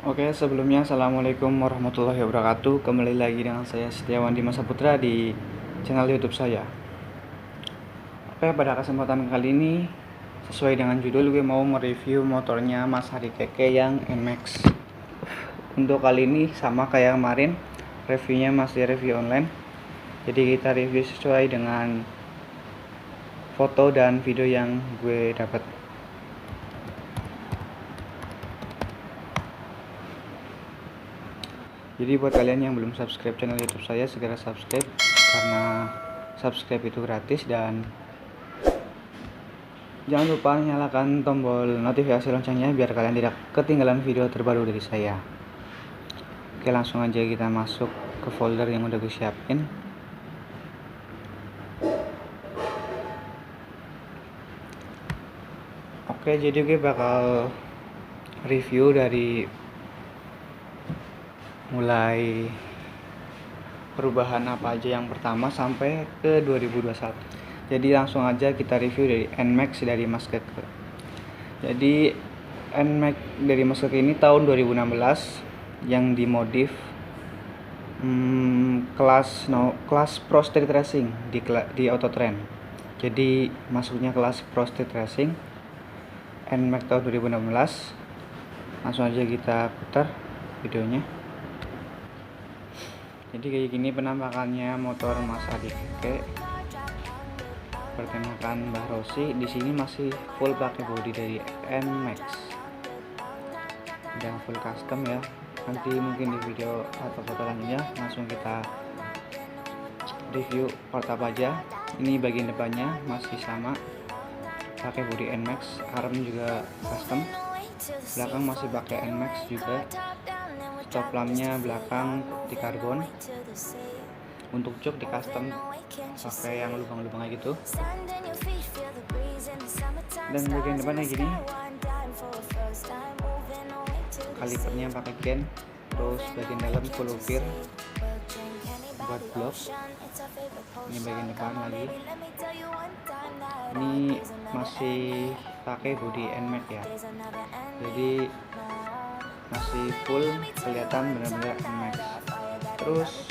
Oke, sebelumnya Assalamualaikum warahmatullahi wabarakatuh. Kembali lagi dengan saya Setiawan Dimas Saputra di channel YouTube saya. Oke, pada kesempatan kali ini sesuai dengan judul, gue mau mereview motornya Mas Hari Keke yang NMAX. Untuk kali ini sama kayak kemarin, reviewnya masih review online. Jadi kita review sesuai dengan foto dan video yang gue dapat. Jadi buat kalian yang belum subscribe channel YouTube saya, segera subscribe karena subscribe itu gratis, dan jangan lupa nyalakan tombol notifikasi loncengnya biar kalian tidak ketinggalan video terbaru dari saya. Oke, langsung aja kita masuk ke folder yang udah gue siapin. Oke, jadi gue bakal review dari mulai perubahan apa aja yang pertama sampai ke 2021. Jadi langsung aja kita review dari NMAX dari Mas Keke. Jadi NMAX dari Mas Keke ini tahun 2016 yang dimodif kelas Pro Street Racing di Autotrend. Jadi masuknya kelas Pro Street Racing NMAX tahun 2016. Langsung aja kita putar videonya. Jadi kayak gini penampakannya motor Mas Hari Keke bertemakan Mbah Rossi. Di sini masih full pakai bodi dari NMAX, udah full custom ya. Nanti mungkin di video atau foto selanjutnya langsung kita review part apa aja. Ini bagian depannya masih sama pakai bodi NMAX, arm juga custom, belakang masih pakai NMAX juga. Stop lampnya belakang di karbon, untuk jok di custom pakai yang lubang-lubangnya gitu, dan bagian depannya gini, kalipernya pakai gen. Terus bagian dalam full upir buat blok. Ini bagian depan lagi, ini masih pakai bodi NMAX ya, jadi masih full, kelihatan benar-benar NMAX. Terus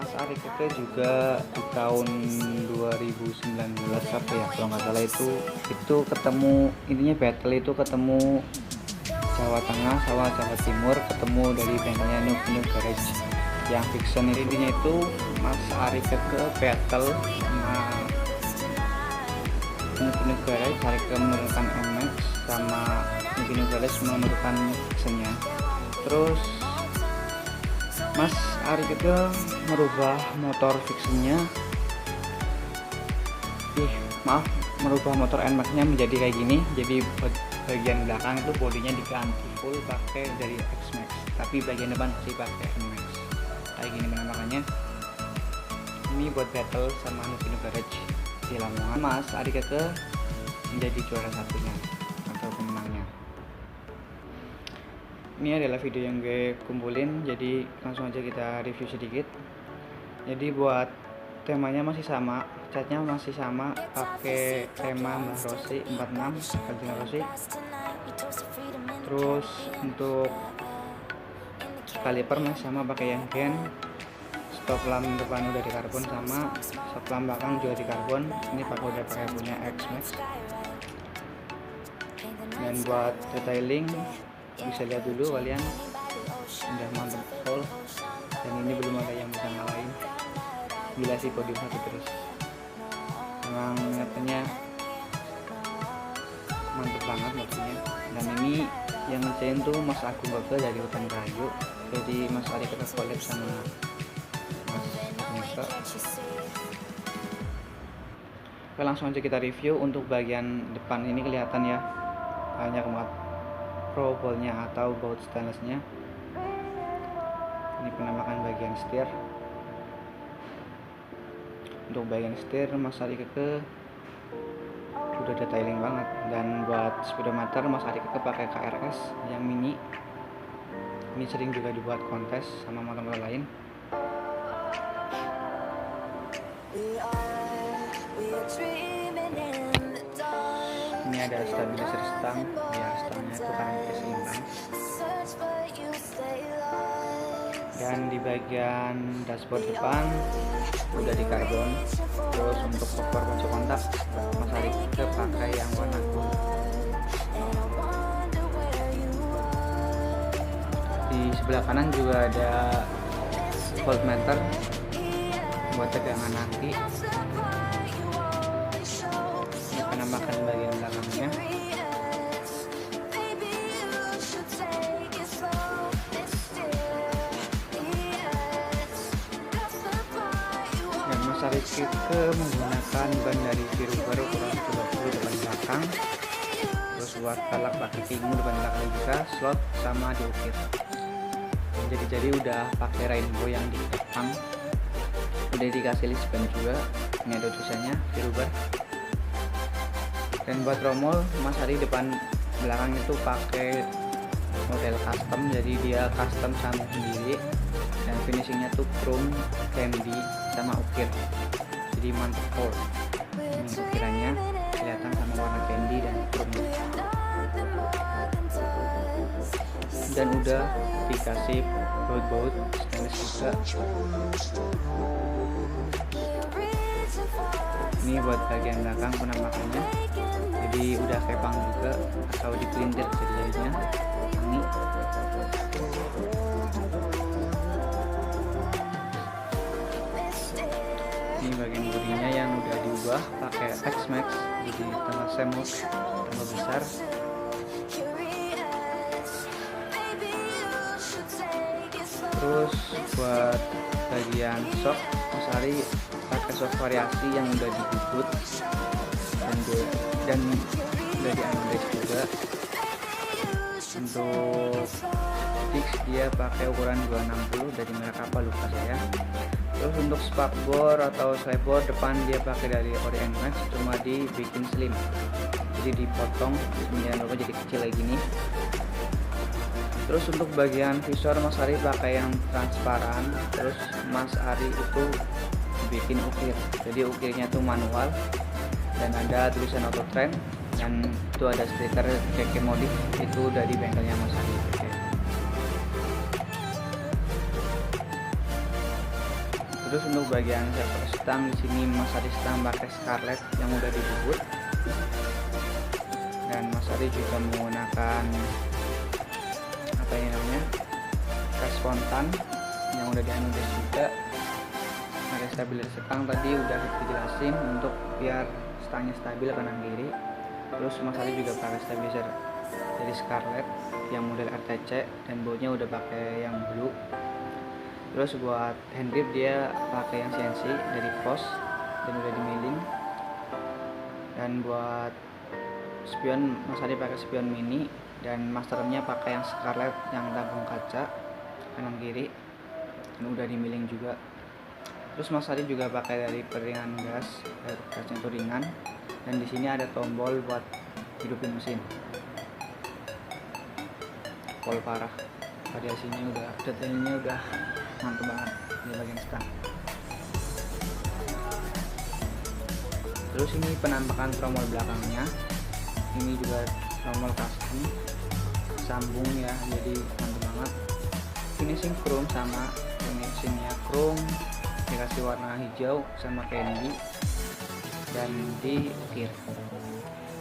Mas Hari Keke juga di tahun 2019 apa ya kalau nggak salah, itu ketemu, intinya battle itu ketemu Jawa Tengah sama Jawa Timur, ketemu dari bengkelnya New Garage yang fiction. Intinya itu Mas Hari Keke battle sama New Garage. Hari Keke menurunkan NMAX sama New Garage menurunkan fixtionnya. Terus Mas Hari Keke merubah motor fixtionnya, merubah motor NMAX-nya menjadi kayak gini. Jadi bagian belakang itu bodinya diganti full pakai dari X-Max, tapi bagian depan masih pakai NMAX. Kayak gini penampakannya. Ini buat battle sama New Garage di Lamongan. Mas Hari Keke menjadi juara satunya atau pemenangnya. Ini adalah video yang gue kumpulin, jadi langsung aja kita review sedikit. Jadi buat temanya masih sama, catnya masih sama, pakai tema Mbah Rossi 46 Kardinal Rossi. Terus untuk kaliper masih sama pakai yang gen. Stop lamp depan udah di karbon, sama stop lamp belakang juga di karbon. Ini udah pakai punya X-Max. Dan buat detailing bisa lihat dulu kalian, udah mantap full, dan ini belum ada yang bisa ngalahin. Gila sih, podium satu terus, memang nyatanya mantep banget motornya. Dan ini yang ngerjain tuh Mas Agung Goga dari Hutan Rahayu. Jadi Mas Hari Keke collab sama Mas Agung Goga. Oke, langsung aja kita review. Untuk bagian depan ini kelihatan ya, banyak banget pro ballnya atau baut stainlessnya. Ini penampakan bagian setir. Untuk bagian setir Mas Hari Keke udah detailing banget. Dan buat speedometer Mas Hari Keke pakai KRS yang mini. Ini sering juga dibuat kontes sama motor-motor lain. Ini ada stabilizer stang, biar stangnya itu kan seimbang. di bagian dashboard depan udah di karbon. Terus untuk cover kunci kontak Mas Ari ke pakai yang warna gold. Di sebelah kanan juga ada voltmeter buat tegangan aki. Ini penampakan bagian belakangnya. Dan Mas Ari ke menggunakan ban dari Viruber ukuran 30 depan belakang. Terus buat velg pakai Kingu depan belakang juga, slot sama diukir. Jadi udah pakai rainbow yang di belakang, udah dikasih list ban juga. Ini ada tulisannya Viruber. Dan buat tromol Mas Ari depan belakang itu pakai model custom, jadi dia custom sama sendiri dan finishingnya tuh chrome, candy sama ukir, jadi mantap pol. Ini ukirannya kelihatan sama warna candy dan chrome, dan udah dikasih baut-baut stainless juga. Ini buat bagian belakang penampakannya, jadi udah kepang juga atau dipelintir jadinya ini. Ini bagian bodinya yang udah diubah pakai X-Max, jadi tambah semut, tambah besar. Terus buat bagian shock Mas Ari pakai shock variasi yang udah dibubut dan udah di anodis juga. Untuk disc dia pakai ukuran 260 dari merek apa lupa saya. Terus untuk spakbor atau slideboard depan dia pakai dari Ori NMAX, cuma dibikin slim, jadi dipotong 9 jadi kecil kayak gini. Terus untuk bagian visor Mas Ari pakai yang transparan. Terus Mas Ari itu bikin ukir, jadi ukirnya tuh manual dan ada tulisan auto trend, dan itu ada stiker CK modif, itu dari bengkelnya Mas Ari. Terus untuk bagian servo stang di sini Mas Ari stang pakai Scarlett yang udah dibubut, dan Mas Ari juga menggunakan apa ini namanya, gas spontan yang udah dianodis juga. Ada stabilizer stang tadi udah dijelasin untuk biar stangnya stabil kanan kiri. Terus Mas Ari juga pakai stabilizer dari Scarlett yang model RTC dan bautnya udah pakai yang blue. Terus buat hand grip dia pakai yang CNC dari POS dan udah dimiling. Dan buat spion Mas Ari pakai spion mini, dan masternya pakai yang Scarlett yang tabung kaca kanan kiri dan udah dimiling juga. Terus Mas Ari juga pakai dari peringan gas, dari gasnya itu ringan, dan di sini ada tombol buat hidupin mesin. Pol parah, variasinya udah, detailnya udah mantap banget di bagian stang. Terus ini penampakan tromol belakangnya, ini juga tromol custom sambung ya, jadi mantap banget. Finishing chrome sama finishingnya chrome, dikasih warna hijau sama candy dan diukir.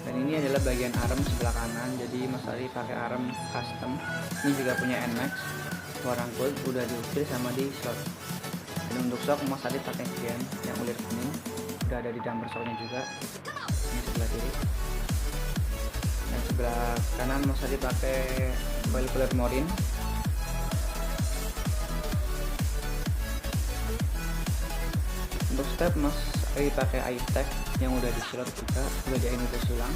Dan ini adalah bagian arm sebelah kanan, jadi Mas Ari pakai arm custom. Ini juga punya NMAX warna gold, udah diukir sama di slot. Dan untuk shock Mas Ari pakai Giant yang ulir kuning, udah ada di damper shocknya juga. Ini sebelah kiri. Dan sebelah kanan Mas Ari pakai coil cooler Morin. Untuk step Mas Ari pakai iTech yang udah di slot juga, udah di anodis ulang.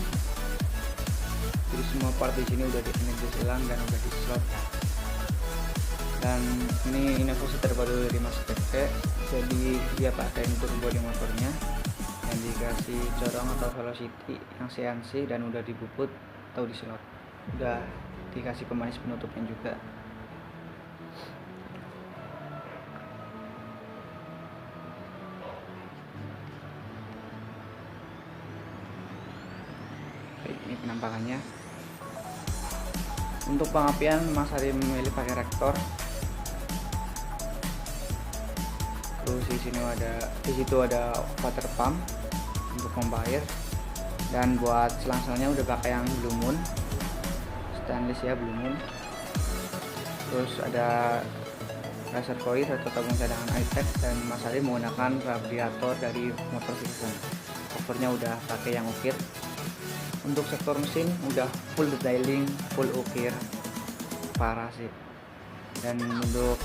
Jadi semua part di sini udah di anodis ulang dan udah di slot. Dan ini inovasi terbaru dari Mas TK, jadi dia pakai untuk body motornya yang dikasih corong atau velocity yang CNC dan udah dibubut atau di slot. Udah dikasih pemanis penutupnya juga. Ini penampakannya. Untuk pengapian Mas Ari memilih pakai rektor Terus di situ ada water pump untuk pompa air, dan buat selang-selangnya udah pakai yang Blue Moon stainless ya, Blue Moon. Terus ada reservoir atau tabung cadangan air, dan Mas Ali menggunakan radiator dari motor Vision. Covernya udah pakai yang ukir. Untuk sektor mesin udah full detailing, full ukir, parah sih. Dan untuk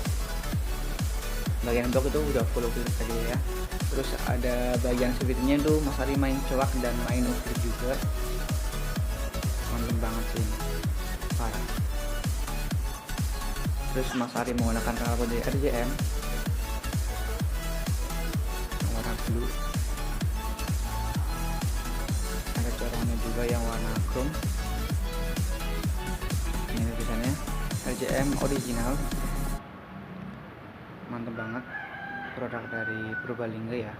bagian blok itu udah full ukir tadi ya. Terus ada bagian setirnya itu Mas Ali main coak dan main ukir juga, mantep banget sih, parah. Terus Mas Ari menggunakan knalpot dari RJM warna blue, ada corongnya juga yang warna chrome. Ini tulisannya RJM original, mantep banget, produk dari Purbalingga ya.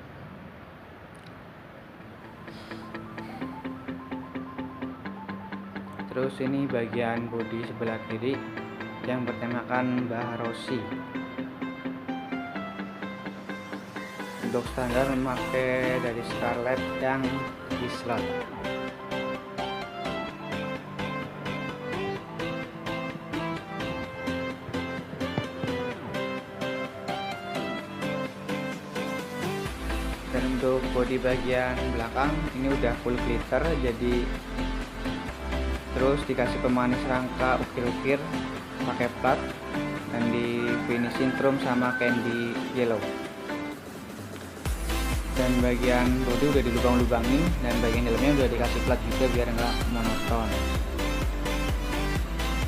Terus ini bagian bodi sebelah kiri yang bertemakan Mbah Rossi. Untuk standar memakai dari Scarlett yang di slot. Dan untuk bodi bagian belakang ini udah full glitter, jadi terus dikasih pemanis rangka ukir-ukir pakai plat, dan di finishing chrome sama candy yellow. Dan bagian bodi udah dilubang-lubangin, dan bagian dalamnya udah dikasih plat juga biar nggak monoton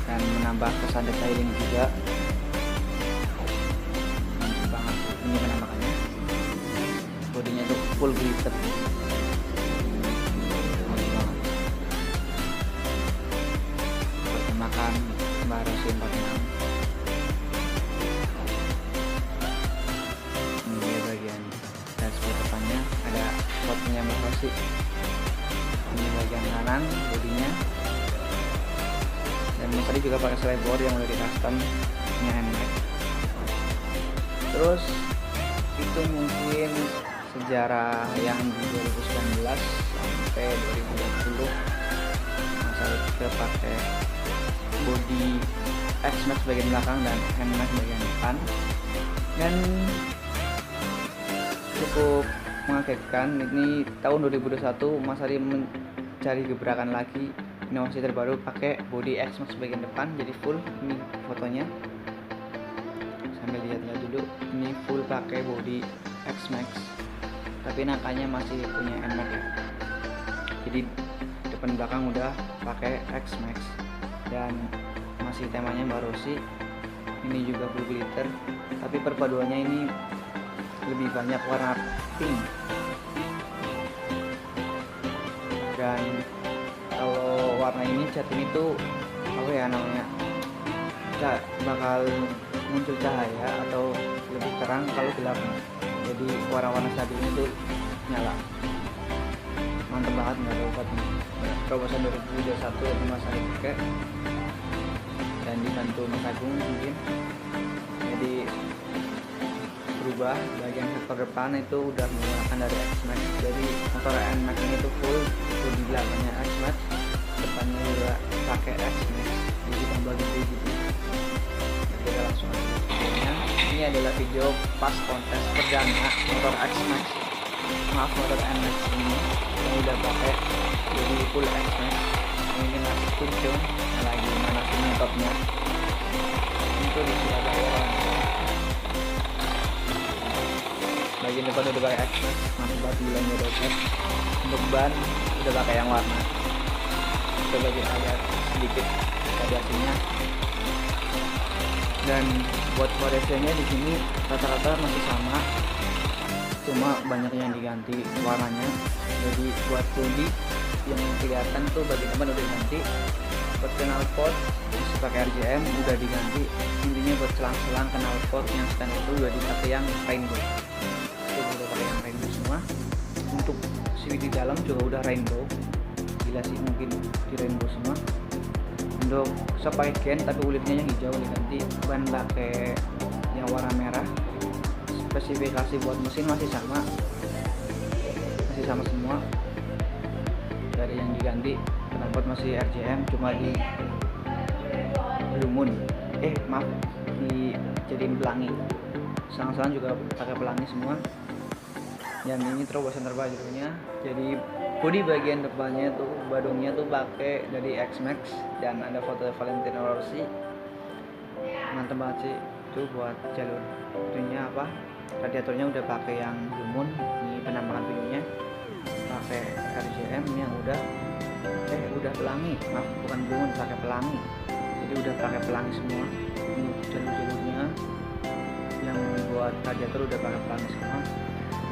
dan menambah kesan detailing juga. Mantap banget ini penampakannya. Bodinya tuh full glitter, mantap banget. Pertemakan Mbah Rossi 46. Ini dia bagian dashboard depannya, ada spotnya Mbah Rossi. Ini bagian kanan bodinya, dan Mas Ali juga pakai slideboard yang udah di custom nya NMAX. Terus itu mungkin sejarah yang di 2019 sampai 2020 Mas Ali juga pakai body X-Max bagian belakang dan NMAX bagian depan, dan cukup mengagetkan. Ini tahun 2021 Mas Ali mencari gebrakan lagi, inovasi terbaru, pakai body X-Max bagian depan jadi full. Ini fotonya, sambil lihat-lihat dulu. Ini full pakai body X-Max, tapi nakanya masih punya NMAX ya. Jadi depan belakang udah pakai X-Max, dan masih temanya Mbah Rossi. Ini juga full glitter, tapi perpaduannya ini lebih banyak warna pink. Dan kalau warna ini, cat ini tuh apa ya namanya, bakal muncul cahaya atau lebih terang kalau gelap. Jadi warna-warna stabilnya tuh nyala. Mantap banget, nggak ada obat ini. Terobosan 2021 yang Mas Ali pakai dan dibantu Mas Agung mungkin. Jadi berubah bagian sektor depan itu udah menggunakan dari X-Max. Jadi motor NMAX ini tuh full di belakangnya X-Max, depannya juga pakai X-Max, jadi tambah gede gitu. Kita langsung aja videonya. Ini adalah video pas kontes perdana motor X-Max, motor NMAX ini yang udah pakai jadi full X-Max. Ini masih kuncung lagi manasin topnya itu di Surabaya. Bagian depan udah pakai X-Max, mantap banget, gilanya doset. Untuk ban udah pakai yang warna. Coba kita lihat sedikit radiasinya. Dan buat variasinya di sini rata-rata masih sama, cuma banyak yang diganti warnanya. Jadi buat bodi yang kelihatan tuh bagian depan udah diganti. Buat knalpot bisa pakai RJM udah diganti. Intinya buat selang-selang knalpot yang stand itu udah dipakai yang rainbow. Udah pakai yang rainbow semua. Untuk CV di dalam juga udah rainbow, gila sih, mungkin di rainbow semua. Untuk shock pakai gen tapi ulitnya yang hijau diganti, ban pakai yang warna merah, spesifikasi buat mesin masih sama semua. Dari yang diganti knalpot masih RJM, cuma di Blue Moon dijadiin pelangi. Selang-selang juga pakai pelangi semua. Dan ini terobosan terbarunya, jadi bodi bagian depannya tuh badungnya tuh pakai dari X-Max dan ada foto Valentino Rossi. Mantep banget sih itu buat jalur itunya apa, radiatornya udah pakai yang Blue Moon. Ini penampakan pintunya pakai RJM yang udah pelangi, maaf bukan Blue Moon, pakai pelangi. Jadi udah pakai pelangi semua. Ini jalur-jalurnya yang buat radiator udah pakai pelangi semua.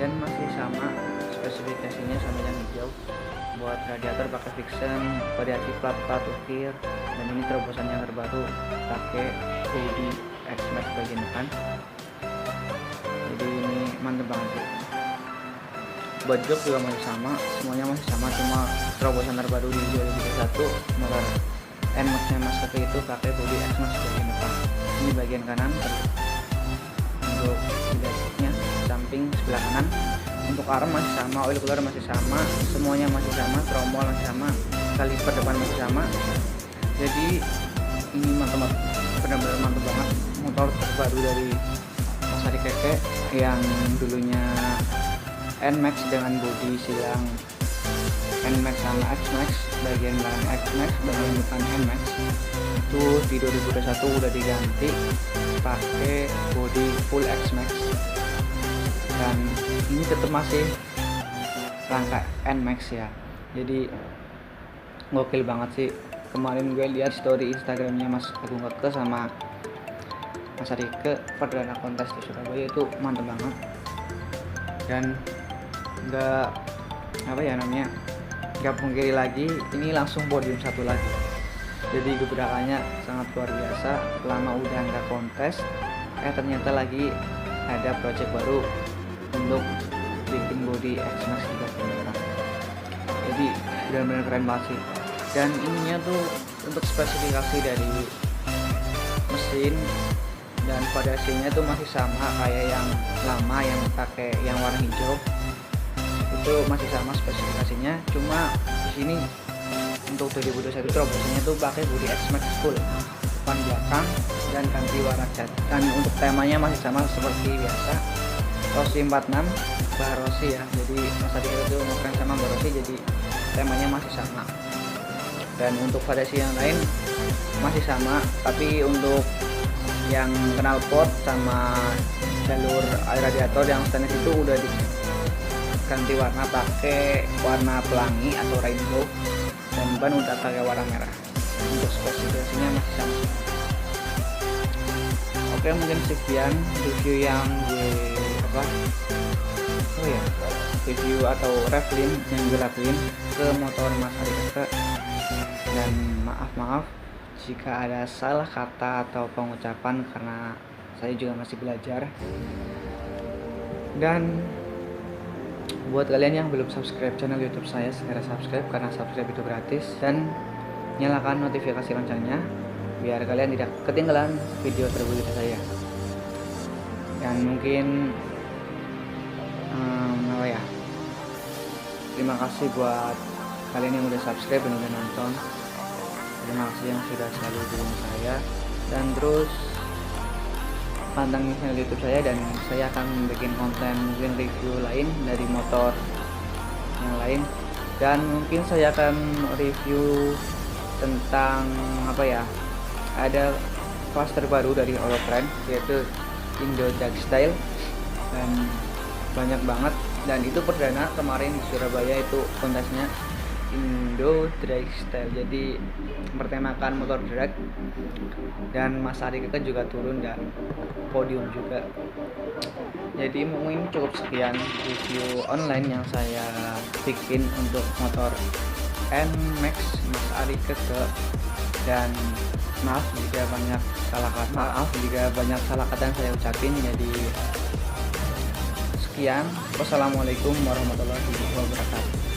Dan masih sama spesifikasinya sama yang hijau. Buat radiator pakai Vixen, variasi plat ukir, dan ini terobosan yang terbaru pakai bodi X-Max bagian depan. Jadi ini mantep banget sih. Buat jok juga masih sama, semuanya masih sama, cuma terobosan terbaru di 2021 motor NMAX nya Mas Keke itu pakai bodi X-Max bagian depan. Ini bagian kanan untuk dashboardnya, samping sebelah kanan. Untuk arm masih sama, oil cooler masih sama, semuanya masih sama, tromol masih sama, kaliper depan masih sama. Jadi ini mantap, benar-benar mantap banget, motor terbaru dari Mas Ari Keke yang dulunya NMAX dengan bodi silang NMAX sama X-Max, bagian belakang X-Max, bagian depan NMAX. Itu di 2021 udah diganti pakai bodi full X-Max, dan ini tetap masih rangka NMAX ya. Jadi gokil banget sih. Kemarin gue lihat story Instagramnya Mas Agung Keke sama Mas Arike perdana kontes di Surabaya, itu mantep banget. Dan nggak pungkiri lagi, ini langsung podium 1 lagi. Jadi gebrakannya sangat luar biasa. Lama udah nggak kontes, ternyata lagi ada project baru untuk bikin bodi X-Max di bagian depan. Jadi benar-benar keren banget sih. Dan ininya tuh untuk spesifikasi dari mesin dan fondasinya tuh masih sama kayak yang lama yang pakai yang warna hijau. Itu masih sama spesifikasinya, cuma di sini untuk 2021 terobosannya tuh pakai bodi X-Max full depan belakang dan ganti warna cat. Dan untuk temanya masih sama seperti biasa, Rossi 46 Mbah Rossi ya. Jadi Mas Adi itu ngefans sama Mbah Rossi, jadi temanya masih sama. Dan untuk variasi yang lain masih sama, tapi untuk yang knalpot sama jalur air radiator yang stainless itu udah diganti warna pakai warna pelangi atau rainbow, dan ban udah pakai warna merah. Untuk spesifikasinya masih sama. Oke, mungkin sekian review yang review atau review yang gue lakuin ke motor Mas Ari Keke. Dan maaf jika ada salah kata atau pengucapan, karena saya juga masih belajar. Dan buat kalian yang belum subscribe channel YouTube saya, segera subscribe karena subscribe itu gratis, dan nyalakan notifikasi loncengnya biar kalian tidak ketinggalan video terbaru dari saya. Dan mungkin terima kasih buat kalian yang udah subscribe dan udah nonton. Terima kasih yang sudah selalu dukung saya, dan terus pantengin channel YouTube saya, dan saya akan bikin konten mungkin review lain dari motor yang lain. Dan mungkin saya akan review tentang ada kelas terbaru dari Holotrend, yaitu Indo Drag Style, dan banyak banget. Dan itu perdana kemarin di Surabaya, itu kontesnya Indo Drag Style, jadi bertemakan motor drag. Dan Mas Ari Keke juga turun dan podium juga. Jadi mungkin cukup sekian review online yang saya bikin untuk motor NMAX Mas Ari Keke. Dan maaf jika banyak salah kata yang saya ucapin. Jadi sekian, wassalamualaikum warahmatullahi wabarakatuh.